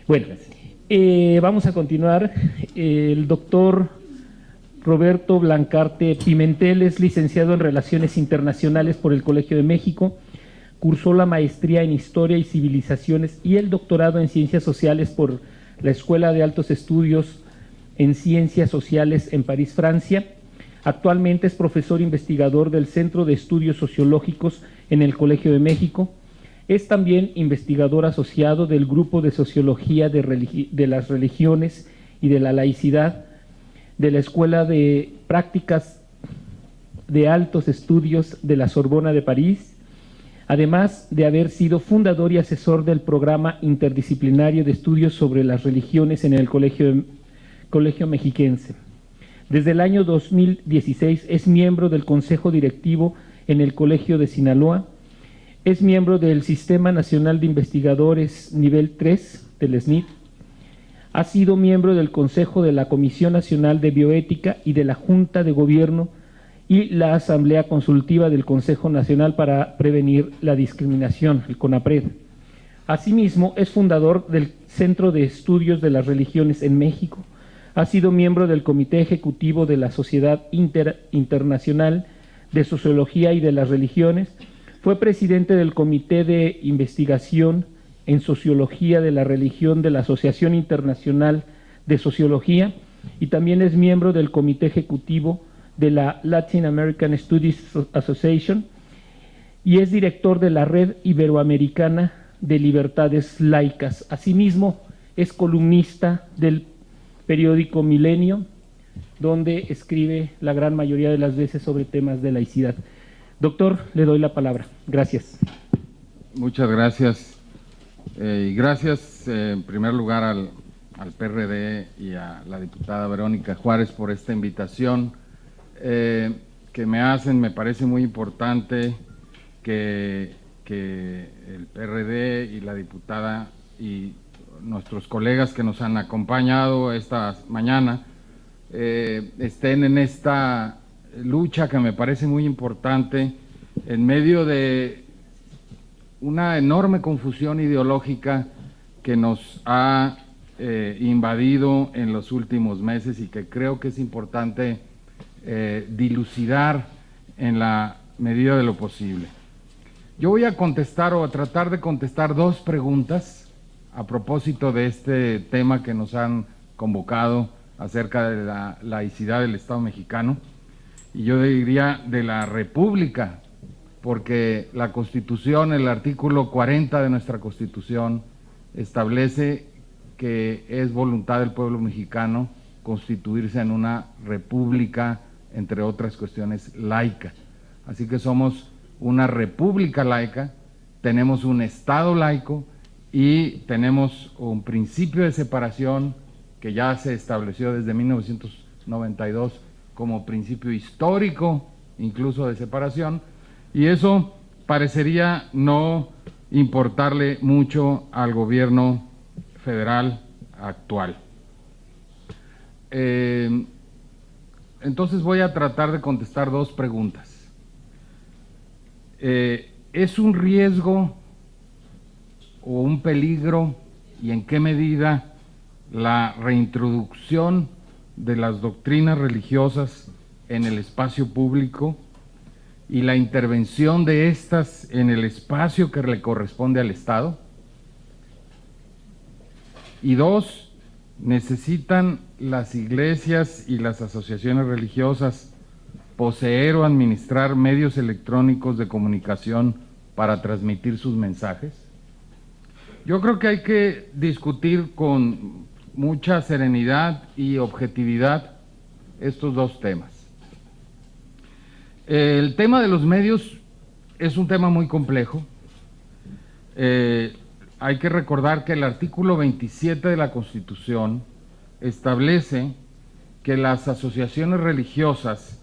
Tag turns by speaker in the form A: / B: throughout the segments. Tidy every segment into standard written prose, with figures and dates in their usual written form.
A: Bueno, vamos a continuar. El doctor Roberto Blancarte Pimentel es licenciado en Relaciones Internacionales por el Colegio de México, cursó la maestría en Historia y Civilizaciones y el doctorado en Ciencias Sociales por la Escuela de Altos Estudios en Ciencias Sociales en París, Francia. Actualmente es profesor investigador del Centro de Estudios Sociológicos en el Colegio de México. Es también investigador asociado del Grupo de Sociología de las Religiones y de la Laicidad de la Escuela de Prácticas de Altos Estudios de la Sorbona de París, además de haber sido fundador y asesor del Programa Interdisciplinario de Estudios sobre las Religiones en el Colegio Mexiquense. Desde el año 2016 es miembro del Consejo Directivo en el Colegio de Sinaloa, es miembro del Sistema Nacional de Investigadores Nivel 3 del SNIT, ha sido miembro del Consejo de la Comisión Nacional de Bioética y de la Junta de Gobierno y la Asamblea Consultiva del Consejo Nacional para Prevenir la Discriminación, el CONAPRED. Asimismo, es fundador del Centro de Estudios de las Religiones en México, ha sido miembro del Comité Ejecutivo de la Sociedad Internacional de Sociología y de las Religiones, fue presidente del Comité de Investigación en Sociología de la Religión de la Asociación Internacional de Sociología y también es miembro del Comité Ejecutivo de la Latin American Studies Association y es director de la Red Iberoamericana de Libertades Laicas. Asimismo, es columnista del periódico Milenio, donde escribe la gran mayoría de las veces sobre temas de laicidad. Doctor, le doy la palabra. Gracias.
B: Muchas gracias. Y gracias en primer lugar al PRD y a la diputada Verónica Juárez por esta invitación que me hacen. Me parece muy importante que el PRD y la diputada y nuestros colegas que nos han acompañado esta mañana estén en esta lucha que me parece muy importante en medio de una enorme confusión ideológica que nos ha invadido en los últimos meses y que creo que es importante dilucidar en la medida de lo posible. Yo voy a contestar o a tratar de contestar dos preguntas a propósito de este tema que nos han convocado acerca de la laicidad del Estado mexicano, y yo diría de la República, porque la Constitución, el artículo 40 de nuestra Constitución, establece que es voluntad del pueblo mexicano constituirse en una república, entre otras cuestiones, laica. Así que somos una república laica, tenemos un Estado laico y tenemos un principio de separación que ya se estableció desde 1992 como principio histórico, incluso de separación, y eso parecería no importarle mucho al gobierno federal actual. Entonces voy a tratar de contestar dos preguntas. ¿Es un riesgo o un peligro y en qué medida la reintroducción de las doctrinas religiosas en el espacio público y la intervención de estas en el espacio que le corresponde al Estado? Y dos, ¿necesitan las iglesias y las asociaciones religiosas poseer o administrar medios electrónicos de comunicación para transmitir sus mensajes? Yo creo que hay que discutir con mucha serenidad y objetividad estos dos temas. El tema de los medios es un tema muy complejo. Hay que recordar que el artículo 27 de la Constitución establece que las asociaciones religiosas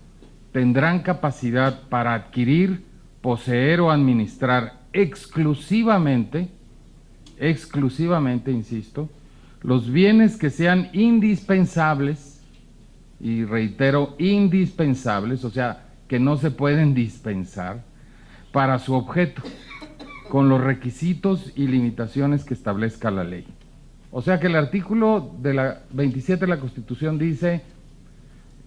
B: tendrán capacidad para adquirir, poseer o administrar exclusivamente, insisto, los bienes que sean indispensables, y reitero, indispensables, o sea, que no se pueden dispensar, para su objeto, con los requisitos y limitaciones que establezca la ley. O sea que el artículo de la 27 de la Constitución dice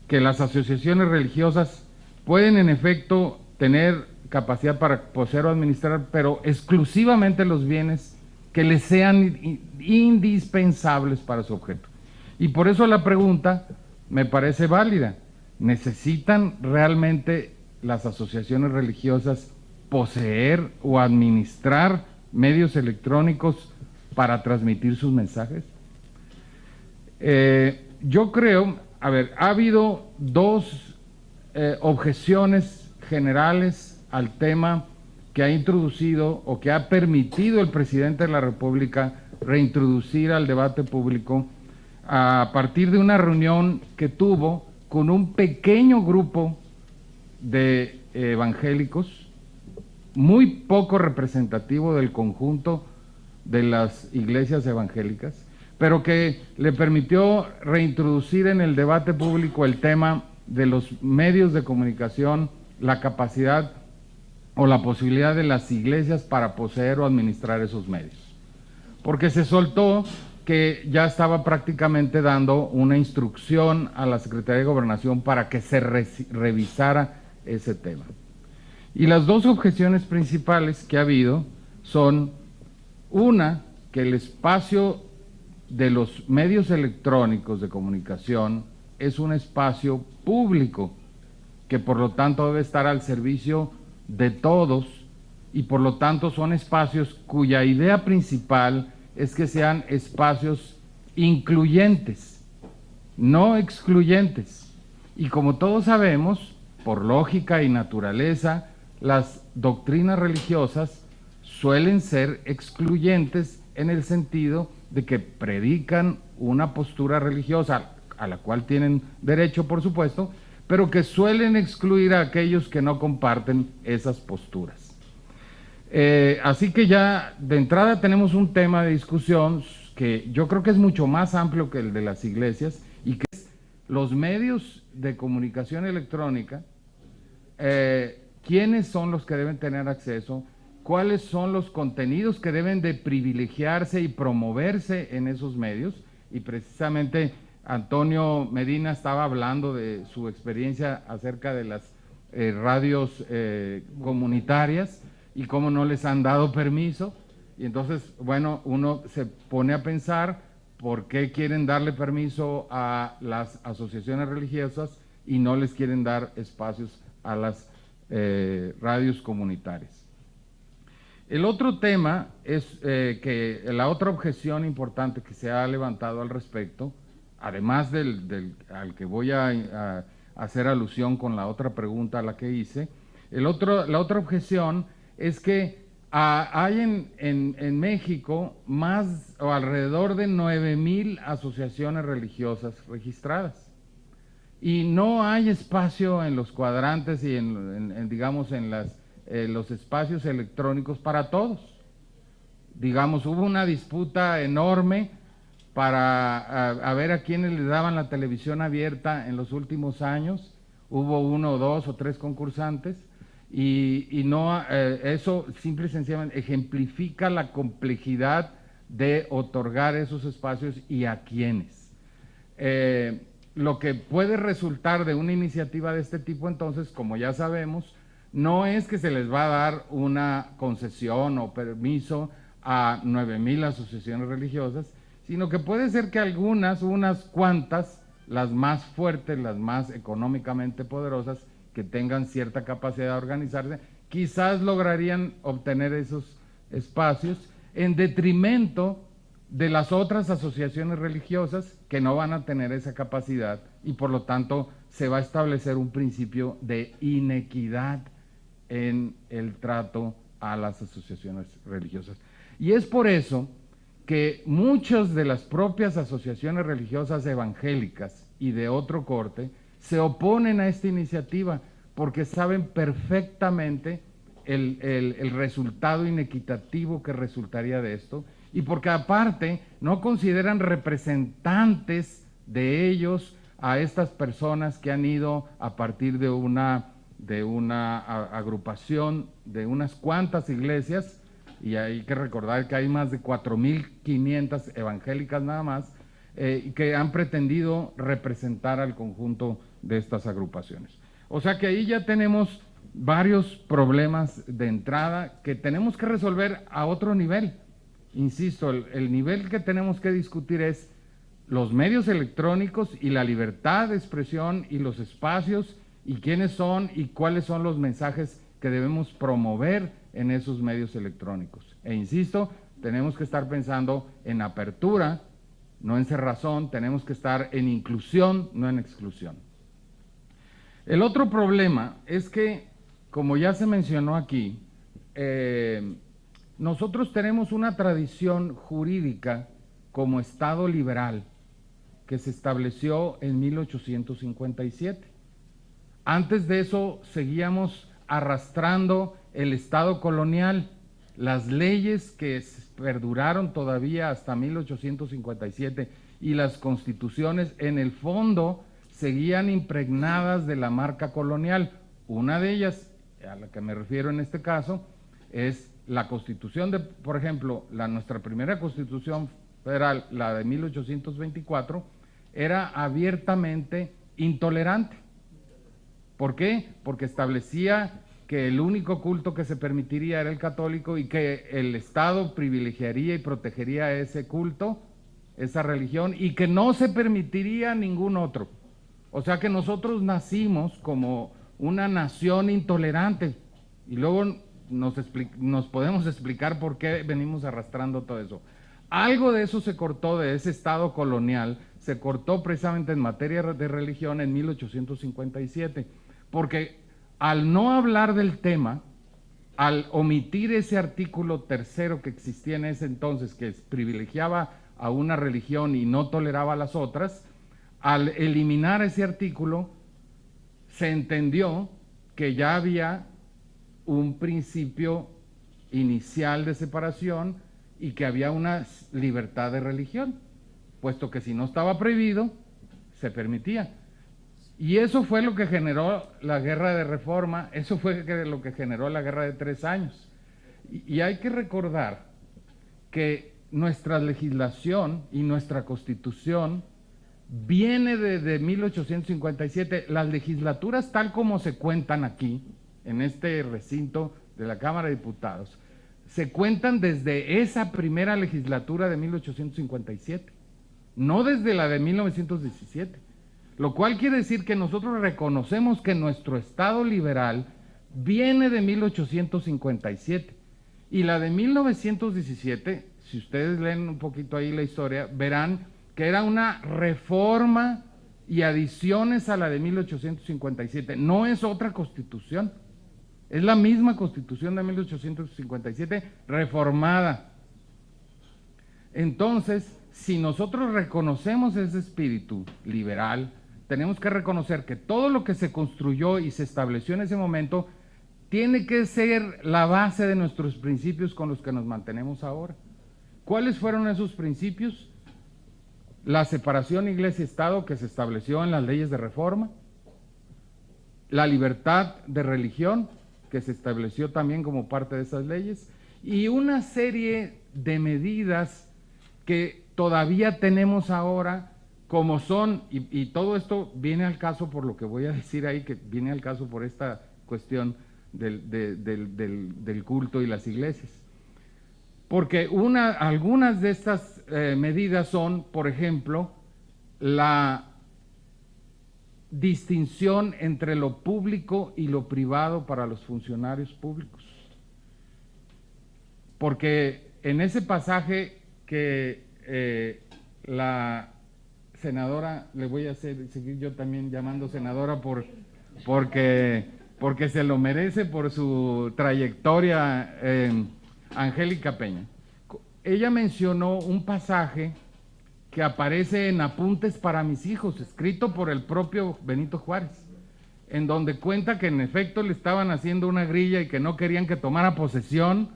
B: que las asociaciones religiosas pueden en efecto tener capacidad para poseer o administrar, pero exclusivamente los bienes que les sean indispensables para su objeto. Y por eso la pregunta me parece válida. ¿Necesitan realmente las asociaciones religiosas poseer o administrar medios electrónicos para transmitir sus mensajes? Yo creo, a ver, ha habido dos objeciones generales al tema que ha introducido o que ha permitido el presidente de la República reintroducir al debate público a partir de una reunión que tuvo con un pequeño grupo de evangélicos, muy poco representativo del conjunto de las iglesias evangélicas, pero que le permitió reintroducir en el debate público el tema de los medios de comunicación, la capacidad o la posibilidad de las iglesias para poseer o administrar esos medios. Porque se soltó que ya estaba prácticamente dando una instrucción a la Secretaría de Gobernación para que se revisara ese tema. Y las dos objeciones principales que ha habido son, una, que el espacio de los medios electrónicos de comunicación es un espacio público, que por lo tanto debe estar al servicio de todos, y por lo tanto son espacios cuya idea principal es que sean espacios incluyentes, no excluyentes. Y como todos sabemos, por lógica y naturaleza, las doctrinas religiosas suelen ser excluyentes en el sentido de que predican una postura religiosa a la cual tienen derecho, por supuesto, pero que suelen excluir a aquellos que no comparten esas posturas. Así que ya de entrada tenemos un tema de discusión que yo creo que es mucho más amplio que el de las iglesias, y que es los medios de comunicación electrónica, quiénes son los que deben tener acceso, cuáles son los contenidos que deben de privilegiarse y promoverse en esos medios. Y precisamente Antonio Medina estaba hablando de su experiencia acerca de las radios comunitarias y cómo no les han dado permiso. Y entonces, bueno, uno se pone a pensar por qué quieren darle permiso a las asociaciones religiosas y no les quieren dar espacios a las radios comunitarias. El otro tema es que la otra objeción importante que se ha levantado al respecto, además al que voy a hacer alusión con la otra pregunta a la que hice, la otra objeción es que hay en México más o alrededor de 9,000 asociaciones religiosas registradas, y no hay espacio en los cuadrantes y digamos en los espacios electrónicos para todos. Digamos, hubo una disputa enorme para a ver a quiénes le daban la televisión abierta en los últimos años. Hubo 1, 2 o 3 concursantes, y no, eso simple y sencillamente ejemplifica la complejidad de otorgar esos espacios y a quiénes. Lo que puede resultar de una iniciativa de este tipo, entonces, como ya sabemos, no es que se les va a dar una concesión o permiso a 9,000 asociaciones religiosas, sino que puede ser que unas cuantas, las más fuertes, las más económicamente poderosas, que tengan cierta capacidad de organizarse, quizás lograrían obtener esos espacios en detrimento de las otras asociaciones religiosas que no van a tener esa capacidad, y por lo tanto se va a establecer un principio de inequidad en el trato a las asociaciones religiosas. Y es por eso que muchas de las propias asociaciones religiosas evangélicas y de otro corte se oponen a esta iniciativa, porque saben perfectamente el resultado inequitativo que resultaría de esto, y porque aparte no consideran representantes de ellos a estas personas que han ido a partir de una agrupación de unas cuantas iglesias y hay que recordar que hay más de 4.500 evangélicas nada más, que han pretendido representar al conjunto de estas agrupaciones. O sea que ahí ya tenemos varios problemas de entrada que tenemos que resolver a otro nivel. Insisto, el nivel que tenemos que discutir es los medios electrónicos y la libertad de expresión y los espacios y quiénes son y cuáles son los mensajes que debemos promover en esos medios electrónicos. E insisto, tenemos que estar pensando en apertura, no en cerrazón, tenemos que estar en inclusión, no en exclusión. El otro problema es que, como ya se mencionó aquí, nosotros tenemos una tradición jurídica como Estado liberal que se estableció en 1857. Antes de eso seguíamos arrastrando el Estado colonial, las leyes que perduraron todavía hasta 1857 y las constituciones en el fondo seguían impregnadas de la marca colonial. Una de ellas, a la que me refiero en este caso, es la constitución de, por ejemplo, nuestra primera constitución federal, la de 1824, era abiertamente intolerante. ¿Por qué? Porque establecía que el único culto que se permitiría era el católico y que el Estado privilegiaría y protegería ese culto, esa religión, y que no se permitiría ningún otro. O sea que nosotros nacimos como una nación intolerante y luego nos podemos explicar por qué venimos arrastrando todo eso. Algo de eso se cortó, de ese Estado colonial, se cortó precisamente en materia de religión en 1857, porque al no hablar del tema, al omitir ese artículo tercero que existía en ese entonces, que privilegiaba a una religión y no toleraba a las otras, al eliminar ese artículo, se entendió que ya había un principio inicial de separación y que había una libertad de religión, puesto que si no estaba prohibido, se permitía. Y eso fue lo que generó la guerra de reforma, eso fue lo que generó la guerra de 3 años. Y hay que recordar que nuestra legislación y nuestra constitución viene de 1857, las legislaturas tal como se cuentan aquí, en este recinto de la Cámara de Diputados, se cuentan desde esa primera legislatura de 1857, no desde la de 1917. Lo cual quiere decir que nosotros reconocemos que nuestro Estado liberal viene de 1857 y la de 1917, si ustedes leen un poquito ahí la historia, verán que era una reforma y adiciones a la de 1857, no es otra constitución, es la misma constitución de 1857 reformada. Entonces, si nosotros reconocemos ese espíritu liberal, tenemos que reconocer que todo lo que se construyó y se estableció en ese momento tiene que ser la base de nuestros principios con los que nos mantenemos ahora. ¿Cuáles fueron esos principios? La separación iglesia-estado que se estableció en las leyes de reforma, la libertad de religión que se estableció también como parte de esas leyes, y una serie de medidas que todavía tenemos ahora, como son, y todo esto viene al caso por lo que voy a decir ahí, que viene al caso por esta cuestión del culto y las iglesias. Porque algunas de estas medidas son, por ejemplo, la distinción entre lo público y lo privado para los funcionarios públicos. Porque en ese pasaje que la senadora, le voy a seguir yo también llamando senadora porque se lo merece por su trayectoria, Angélica Peña. Ella mencionó un pasaje que aparece en Apuntes para mis hijos, escrito por el propio Benito Juárez, en donde cuenta que en efecto le estaban haciendo una grilla y que no querían que tomara posesión,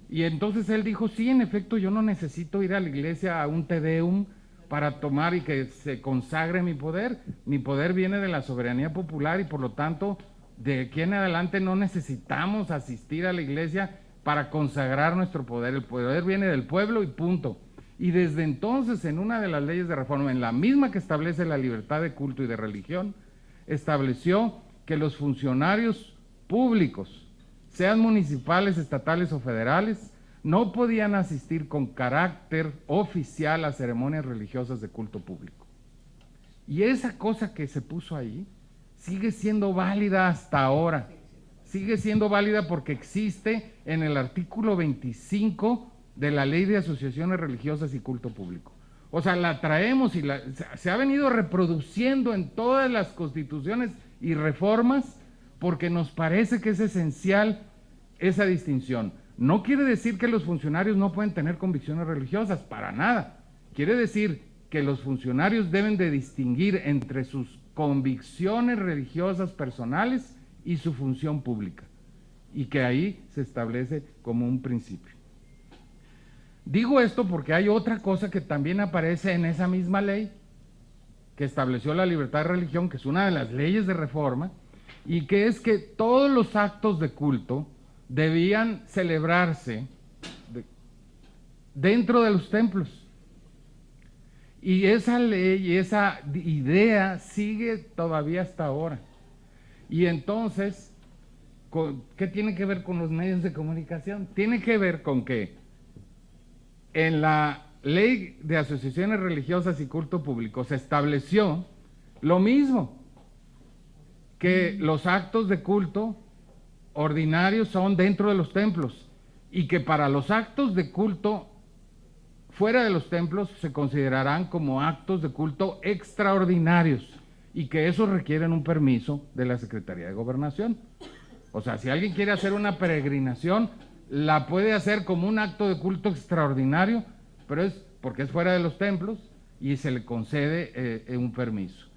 B: y entonces él dijo, sí, en efecto, yo no necesito ir a la iglesia a un Te Deum para tomar y que se consagre mi poder viene de la soberanía popular y por lo tanto de aquí en adelante no necesitamos asistir a la iglesia para consagrar nuestro poder. El poder viene del pueblo y punto. Y desde entonces, en una de las leyes de reforma, en la misma que establece la libertad de culto y de religión, estableció que los funcionarios públicos, sean municipales, estatales o federales, no podían asistir con carácter oficial a ceremonias religiosas de culto público. Y esa cosa que se puso ahí sigue siendo válida hasta ahora. Sigue siendo válida porque existe en el artículo 25 de la Ley de Asociaciones Religiosas y Culto Público. O sea, la traemos y se ha venido reproduciendo en todas las constituciones y reformas porque nos parece que es esencial esa distinción. No quiere decir que los funcionarios no pueden tener convicciones religiosas, para nada. Quiere decir que los funcionarios deben de distinguir entre sus convicciones religiosas personales y su función pública, y que ahí se establece como un principio. Digo esto porque hay otra cosa que también aparece en esa misma ley que estableció la libertad de religión, que es una de las leyes de reforma, y que es que todos los actos de culto debían celebrarse dentro de los templos. Y esa ley y esa idea sigue todavía hasta ahora. Y entonces, ¿qué tiene que ver con los medios de comunicación? Tiene que ver con que en la Ley de Asociaciones Religiosas y Culto Público se estableció lo mismo, que los actos de culto ordinarios son dentro de los templos y que para los actos de culto fuera de los templos se considerarán como actos de culto extraordinarios y que esos requieren un permiso de la Secretaría de Gobernación. O sea, si alguien quiere hacer una peregrinación, la puede hacer como un acto de culto extraordinario, pero es porque es fuera de los templos y se le concede un permiso.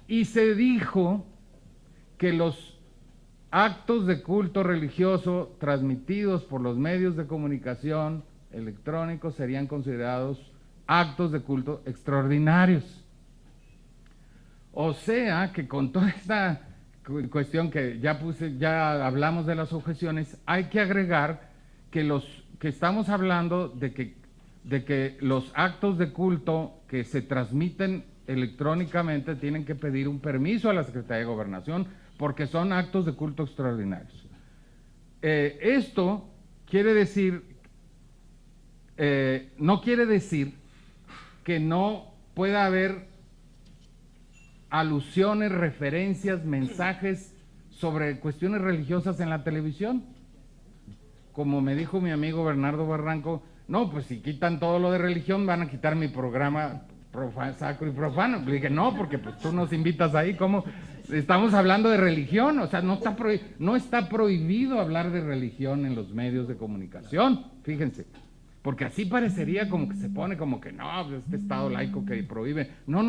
B: Y se dijo que los actos de culto religioso transmitidos por los medios de comunicación electrónicos serían considerados actos de culto extraordinarios. O sea que con toda esta cuestión que ya hablamos de las objeciones, hay que agregar que estamos hablando de que los actos de culto que se transmiten electrónicamente tienen que pedir un permiso a la Secretaría de Gobernación porque son actos de culto extraordinarios. Esto quiere decir, no quiere decir que no pueda haber alusiones, referencias, mensajes sobre cuestiones religiosas en la televisión. Como me dijo mi amigo Bernardo Barranco, no, pues si quitan todo lo de religión van a quitar mi programa sacro y profano. Le dije, no, porque pues tú nos invitas ahí, ¿cómo? Estamos hablando de religión, o sea, no está prohibido hablar de religión en los medios de comunicación, fíjense, porque así parecería como que se pone como que no, este Estado laico que prohíbe. No,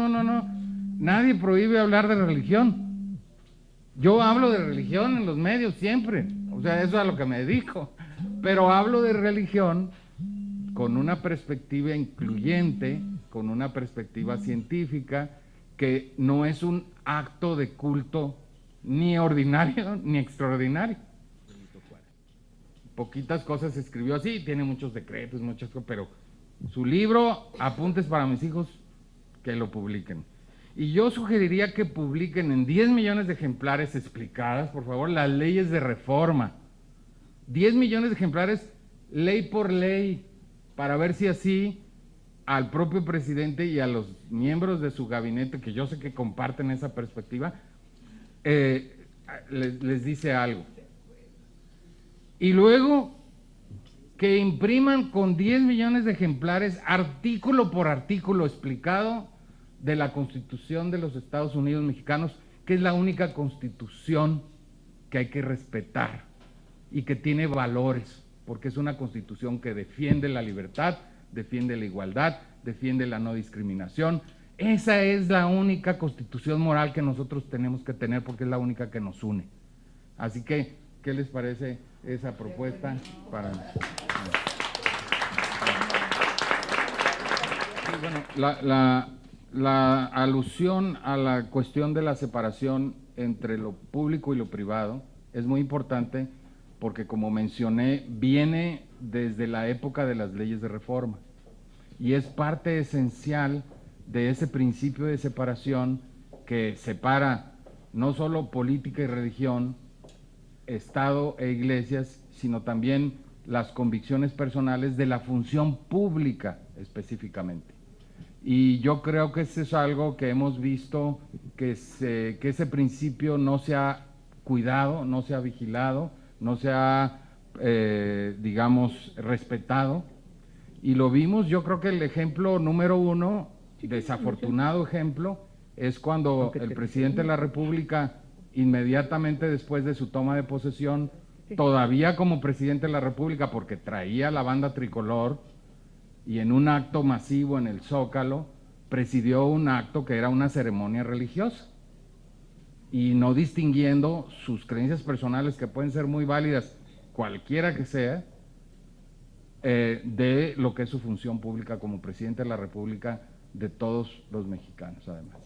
B: nadie prohíbe hablar de religión. Yo hablo de religión en los medios siempre, o sea, eso es a lo que me dedico, pero hablo de religión con una perspectiva incluyente, con una perspectiva científica, que no es un acto de culto ni ordinario ni extraordinario. Poquitas cosas escribió así, tiene muchos decretos, muchas cosas, pero su libro, Apuntes para mis hijos, que lo publiquen. Y yo sugeriría que publiquen en 10 millones de ejemplares explicadas, por favor, las leyes de reforma. 10 millones de ejemplares, ley por ley, para ver si así al propio presidente y a los miembros de su gabinete, que yo sé que comparten esa perspectiva, les dice algo. Y luego que impriman con 10 millones de ejemplares, artículo por artículo explicado, de la Constitución de los Estados Unidos Mexicanos, que es la única constitución que hay que respetar y que tiene valores, porque es una constitución que defiende la libertad, defiende la igualdad, defiende la no discriminación. Esa es la única constitución moral que nosotros tenemos que tener, porque es la única que nos une. Así que, ¿qué les parece esa propuesta? Bueno, la alusión a la cuestión de la separación entre lo público y lo privado es muy importante, porque como mencioné, viene desde la época de las leyes de reforma y es parte esencial de ese principio de separación que separa no solo política y religión, Estado e iglesias, sino también las convicciones personales de la función pública específicamente. Y yo creo que eso es algo que hemos visto, que ese principio no se ha cuidado, no se ha vigilado, no se ha, digamos, respetado. Y lo vimos, yo creo que el ejemplo número uno, desafortunado ejemplo, es cuando el presidente de la República, inmediatamente después de su toma de posesión, todavía como presidente de la República, porque traía la banda tricolor, y en un acto masivo en el Zócalo, presidió un acto que era una ceremonia religiosa, y no distinguiendo sus creencias personales, que pueden ser muy válidas, cualquiera que sea, de lo que es su función pública como presidente de la República de todos los mexicanos, además.